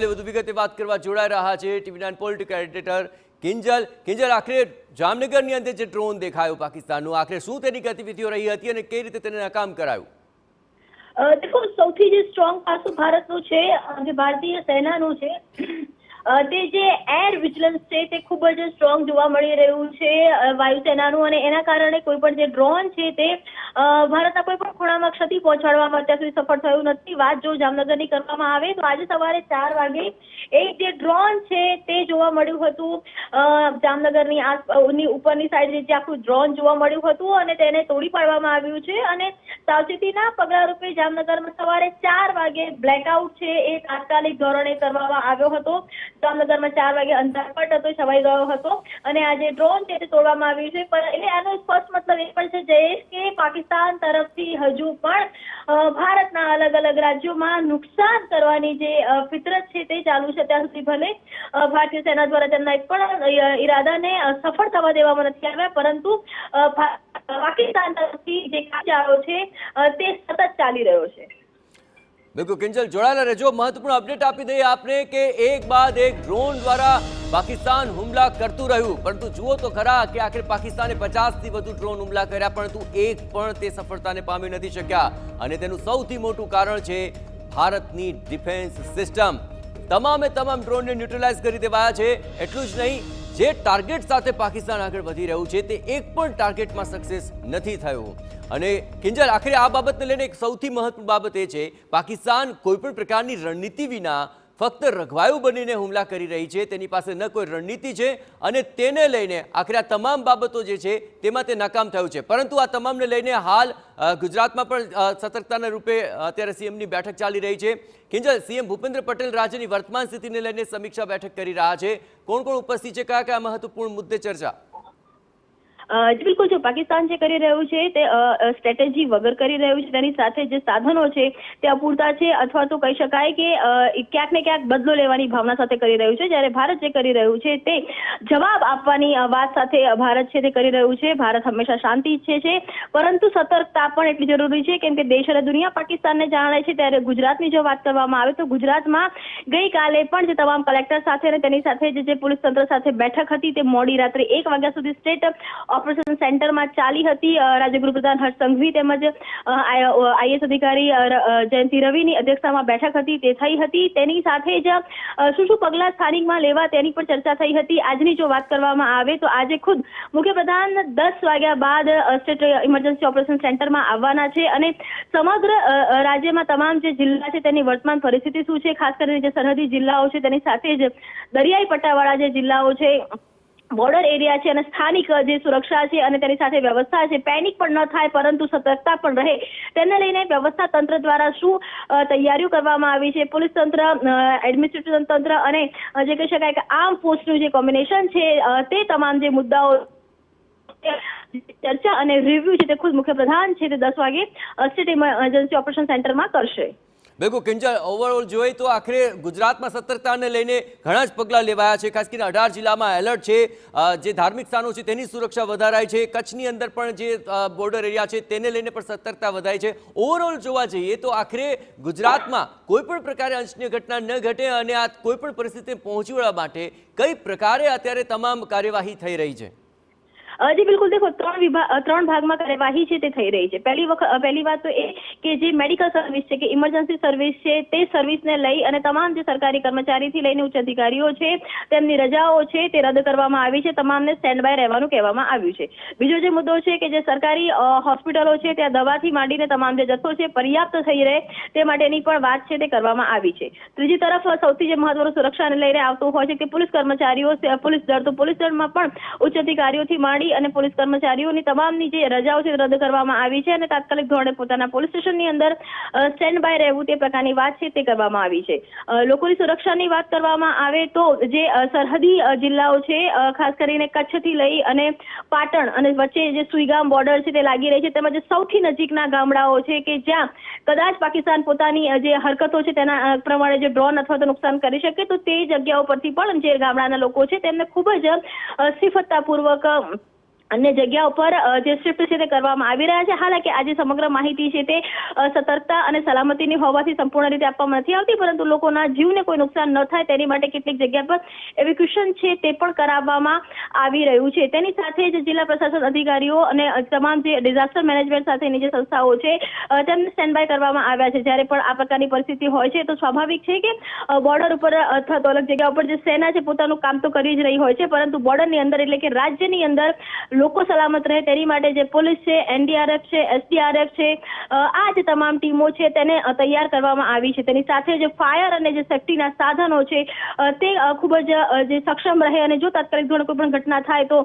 મામલે વધુ વિગતે વાત કરવા જોડાઈ રહ્યા છે ટીવી9 પોલિટિકલ એડિટર કિંજલ, આખરે જામનગરની અંદર જે ડ્રોન દેખાયો પાકિસ્તાનનું, આખરે શું તેની ગતિવિધિઓ રહી હતી અને કઈ રીતે તેને નાકામ કરાયું? દેખો, સૌથી જે સ્ટ્રોંગ પાસું ભારતનું છે, જે ભારતીય સેનાનું છે, તે જે એર વિજિલન્સ છે તે ખૂબ જ સ્ટ્રોંગ જોવા મળી રહ્યું છે વાયુસેનાનું, અને એના કારણે કોઈ પણ જે ડ્રોન છે તે ભારતના કોઈ પણ ખૂણામાં ક્ષતિ પહોંચાડવામાં અત્યાર સુધી સફળ થયું નથી. વાત જો જામનગરની કરવામાં આવે તો આજે સવારે 4 વાગે એક જે ડ્રોન છે તે જોવા મળ્યું હતું જામનગરની ઉપરની સાઈડ, જે આખું ડ્રોન જોવા મળ્યું હતું અને તેને તોડી પાડવામાં આવ્યું છે. અને સાવચેતીના પગલા રૂપે જામનગરમાં સવારે 4 વાગે બ્લેકઆઉટ છે એ તાત્કાલિક ધોરણે કરવામાં આવ્યો હતો. જામનગરમાં 4 વાગે અંધારપટ હતો, છવાઈ ગયો હતો, અને આ જે ડ્રોન છે તે તોડવામાં આવ્યું છે. એટલે આનો સ્પષ્ટ મતલબ એ પણ છે જયેશ કે પાકિસ્તાન તરફથી હજુ પણ ભારતના અલગ અલગ રાજ્યોમાં નુકસાન કરવાની જે ફિતરત છે તે ચાલુ છે. ત્યાં સુધી ભલે ભારતીય સેના દ્વારા તેમના એક પણ ઈરાદાને સફળ થવા દેવામાં નથી આવ્યા, પરંતુ પાકિસ્તાન તરફથી જે કાર્યવાહી છે તે સતત ચાલી રહ્યો છે. બિલકુલ કિંજલ, જોડાયેલા રહેજો. મહત્વપૂર્ણ અપડેટ આપી દઈએ આપને કે એક બાદ એક ડ્રોન દ્વારા પાકિસ્તાન હુમલા કરતું રહ્યું, પરંતુ જુઓ તો ખરા કે આખરે પાકિસ્તાને 50થી વધુ ડ્રોન હુમલા કર્યા, પરંતુ એક પણ તે સફળતાને પામી નથી શક્યા. અને તેનું સૌથી મોટું કારણ છે ભારતની ડિફેન્સ સિસ્ટમ. તમામ ડ્રોનને ન્યુટ્રલાઇઝ કરી દેવાયા છે. એટલું જ નહીં, જે ટાર્ગેટ સાથે પાકિસ્તાન આગળ વધી રહ્યું છે તે એક પણ ટાર્ગેટમાં સક્સેસ નથી થયું. અને કિંજલ, આખરે આ બાબતને લઈને એક સૌથી મહત્વની બાબત એ છે, પાકિસ્તાન કોઈ પણ પ્રકારની રણનીતિ વિના ફક્ત રઘવાયું બનીને હુમલા કરી રહી છે. તેની પાસે ન કોઈ રણનીતિ છે, અને તેને લઈને આખરે આ તમામ બાબતો જે છે તેમાં તે નાકામ થયું છે. પરંતુ આ તમામને લઈને હાલ ગુજરાતમાં પણ સતર્કતાના રૂપે અત્યારે સીએમની બેઠક ચાલી રહી છે. કિંજલ, સીએમ ભૂપેન્દ્ર પટેલ રાજ્યની વર્તમાન સ્થિતિને લઈને સમીક્ષા બેઠક કરી રહ્યા છે. કોણ કોણ ઉપસ્થિત છે, કયા કયા મહત્વપૂર્ણ મુદ્દે ચર્ચા? બિલકુલ, જો પાકિસ્તાન જે કરી રહ્યું છે તે સ્ટ્રેટેજી વગર કરી રહ્યું છે, તેની સાથે જે સાધનો છે તે અપૂરતા છે, અથવા તો કહી શકાય કે ક્યાંક ને ક્યાંક બદલો લેવાની ભાવના સાથે કરી રહ્યું છે. જ્યારે ભારત જે કરી રહ્યું છે તે જવાબ આપવાની વાત સાથે ભારત છે તે કરી રહ્યું છે. ભારત હંમેશા શાંતિ ઈચ્છે છે, પરંતુ સતર્કતા પણ એટલી જરૂરી છે, કેમ કે દેશ અને દુનિયા પાકિસ્તાનને જાણે છે. ત્યારે ગુજરાતની જો વાત કરવામાં આવે તો ગુજરાતમાં ગઈકાલે પણ જે તમામ કલેક્ટર સાથે અને તેની સાથે જે પોલીસ તંત્ર સાથે બેઠક હતી તે મોડી રાત્રે 1 વાગ્યા સુધી સ્ટેટ ઓપરેશન સેન્ટરમાં ચાલી હતી. રાજ્ય ગૃહપ્રધાન હર્ષ સંઘવી તેમજ આઈએસ અધિકારી જયંતિ રવિની અધ્યક્ષતામાં બેઠક હતી તે થઈ હતી. તેની સાથે જ શું પગલાં સ્થાનિકમાં લેવા તેની પણ ચર્ચા થઈ હતી. આજની જો વાત કરવામાં આવે તો આજે ખુદ મુખ્યપ્રધાન 10 વાગ્યા બાદ સ્ટેટ ઇમરજન્સી ઓપરેશન સેન્ટરમાં આવવાના છે, અને સમગ્ર રાજ્યમાં તમામ જે જિલ્લા છે તેની વર્તમાન પરિસ્થિતિ શું છે, ખાસ કરીને જે સરહદી જિલ્લાઓ છે તેની સાથે જ દરિયાઈ પટ્ટાવાળા જે જિલ્લાઓ છે, બોર્ડર એરિયા છે, અને સ્થાનિક જે સુરક્ષા છે અને તેની સાથે વ્યવસ્થા છે, પેનિક પણ ન થાય પરંતુ સતર્કતા પણ રહે, તેને લઈને વ્યવસ્થા તંત્ર દ્વારા શું તૈયારીઓ કરવામાં આવી છે. પોલીસ તંત્ર, એડમિનિસ્ટ્રેટિવ તંત્ર અને જે કહી શકાય કે આર્મ ફોર્સનું જે કોમ્બિનેશન છે તે તમામ જે મુદ્દાઓ ચર્ચા અને રિવ્યુ છે તે ખુદ મુખ્યપ્રધાન છે તે 10 વાગે સ્ટેટ ઇમરજન્સી ઓપરેશન સેન્ટરમાં કરશે. બિલકુલ કિંજલ, ઓવરઓલ જોઈએ તો આખરે ગુજરાતમાં સતર્કતાને લઈને ઘણા જ પગલાં લેવાયા છે. ખાસ કરીને 18 જિલ્લામાં એલર્ટ છે. જે ધાર્મિક સ્થાનો છે તેની સુરક્ષા વધારાઈ છે. કચ્છની અંદર પણ જે બોર્ડર એરિયા છે તેને લઈને પણ સતર્કતા વધારી છે. ઓવરઓલ જોવા જઈએ તો આખરે ગુજરાતમાં કોઈ પણ પ્રકારે અનિચ્છનીય ઘટના ન ઘટે અને આ કોઈ પણ પરિસ્થિતિને પહોંચી વળવા માટે કઈ પ્રકારે અત્યારે તમામ કાર્યવાહી થઈ રહી છે? જી બિલકુલ, દેખો, 3 ભાગમાં કાર્યવાહી છે તે થઈ રહી છે. પહેલી વાત તો એ કે જે મેડિકલ સર્વિસ છે કે ઇમરજન્સી સર્વિસ છે તે સર્વિસને લઈ અને તમામ જે સરકારી કર્મચારીથી લઈને ઉચ્ચ અધિકારીઓ છે તેમની રજાઓ છે તે રદ કરવામાં આવી છે. તમામને સ્ટેન્ડ બાય રહેવાનું કહેવામાં આવ્યું છે. બીજો જે મુદ્દો છે કે જે સરકારી હોસ્પિટલો છે ત્યાં દવાથી માંડીને તમામ જે જથ્થો છે પર્યાપ્ત થઈ રહે તે માટેની પણ વાત છે તે કરવામાં આવી છે. ત્રીજી તરફ સૌથી જે મહત્વનું સુરક્ષાને લઈને આવતું હોય છે કે પોલીસ કર્મચારીઓ, પોલીસ દળ, તો પોલીસ દળમાં પણ ઉચ્ચ અધિકારીઓથી માંડી અને પોલીસ કર્મચારીઓની તમામની જે રજાઓ છે રદ કરવામાં આવી છે, અને તાત્કાલિક ધોરણે પોતાના પોલીસ સ્ટેશનની અંદર સ્ટેન્ડ બાય રહેવું તે પ્રકારની વાત છે તે કરવામાં આવી છે. લોકોની સુરક્ષાની વાત કરવામાં આવે તો જે સરહદી જિલ્લાઓ છે, ખાસ કરીને કચ્છથી લઈ અને પાટણ અને વચ્ચે જે સુઈગામ બોર્ડર છે તે લાગી રહી છે, તેમજ સૌથી નજીકના ગામડાઓ છે કે જ્યાં કદાચ પાકિસ્તાન પોતાની જે હરકતો છે તેના પ્રમાણે જે ડ્રોન અથવા તો નુકસાન કરી શકે તો તે જગ્યાઓ પરથી પણ જે ગામડાના લોકો છે તેમને ખૂબ જ સિફતતાપૂર્વક અન્ય જગ્યા ઉપર જે શિફ્ટ છે તે કરવામાં આવી રહ્યા છે. હાલાકી આજે સમગ્ર માહિતી છે તે સતર્કતા અને સલામતીની હોવાથી સંપૂર્ણ રીતે આપવામાં નથી આવતી, પરંતુ લોકોના જીવને કોઈ નુકસાન ન થાય તેની માટે કેટલીક જગ્યા પર એવિક્યુશન છે તે પણ કરાવવામાં આવી રહ્યું છે. તેની સાથે જ જિલ્લા પ્રશાસન અધિકારીઓ અને તમામ જે ડિઝાસ્ટર મેનેજમેન્ટ સાથેની જે સંસ્થાઓ છે તેમને સ્ટેન્ડ બાય કરવામાં આવ્યા છે. જ્યારે પણ આ પ્રકારની પરિસ્થિતિ હોય છે તો સ્વાભાવિક છે કે બોર્ડર ઉપર અથવા તો અલગ જગ્યા ઉપર જે સેના છે પોતાનું કામ તો કરી જ રહી હોય છે, પરંતુ બોર્ડરની અંદર એટલે કે રાજ્યની અંદર લોકો સલામત રહે તેની માટે જે પોલીસ છે, એનડીઆરએફ છે, એસડીઆરએફ છે, આ જે તમામ ટીમો છે તેને તૈયાર કરવામાં આવી છે. તેની સાથે જે ફાયર અને જે સેફટીના સાધનો છે તે ખૂબ જ જે સક્ષમ રહે અને જો તાત્કાલિક ધોરણે કોઈ પણ ઘટના થાય તો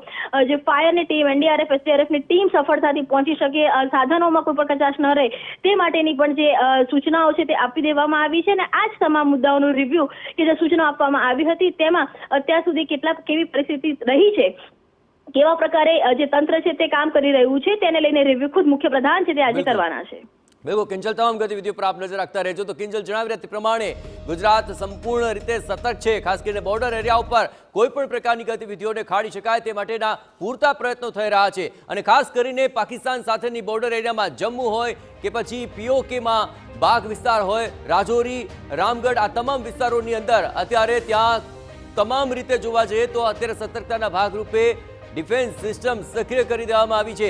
જે ફાયરની ટીમ, એનડીઆરએફ, એસડીઆરએફની ટીમ સફળતાથી પહોંચી શકે, સાધનોમાં કોઈ પણ કચાશ ન રહે તે માટેની પણ જે સૂચનાઓ છે તે આપી દેવામાં આવી છે. અને આ જ તમામ મુદ્દાઓનું રિવ્યુ કે જે સૂચનાઓ આપવામાં આવી હતી તેમાં અત્યાર સુધી કેવી પરિસ્થિતિ રહી છે, કેવા પ્રકારે જે તંત્ર છે તે કામ કરી રહ્યું છે તેને લઈને રિવ્યુ ખુદ મુખ્યપ્રધાન છે તે આજે કરવાના છે. બિલકુલ કિંજલ, તમામ ગતિવિધિઓ પર આપ નજર રાખતા રહેજો. તો કિંજલ જણાવી રહ્યા તે પ્રમાણે ગુજરાત સંપૂર્ણ રીતે સતર્ક છે. ખાસ કરીને બોર્ડર એરિયા ઉપર કોઈ પણ પ્રકારની ગતિવિધિઓને ખાડી શકાય તે માટેના પૂરતા પ્રયત્નો થઈ રહ્યા છે. અને ખાસ કરીને પાકિસ્તાન સાથેની બોર્ડર એરિયામાં જમ્મુ હોય કે પછી પીઓકેમાં બાગ વિસ્તાર હોય, રાજૌરી, રામગઢ, આ તમામ વિસ્તારોની અંદર અત્યારે ત્યાં તમામ રીતે જોવા જઈએ તો અત્યારે સતર્કતાના ભાગરૂપે ડિફેન્સ સિસ્ટમ સક્રિય કરી દેવામાં આવી છે.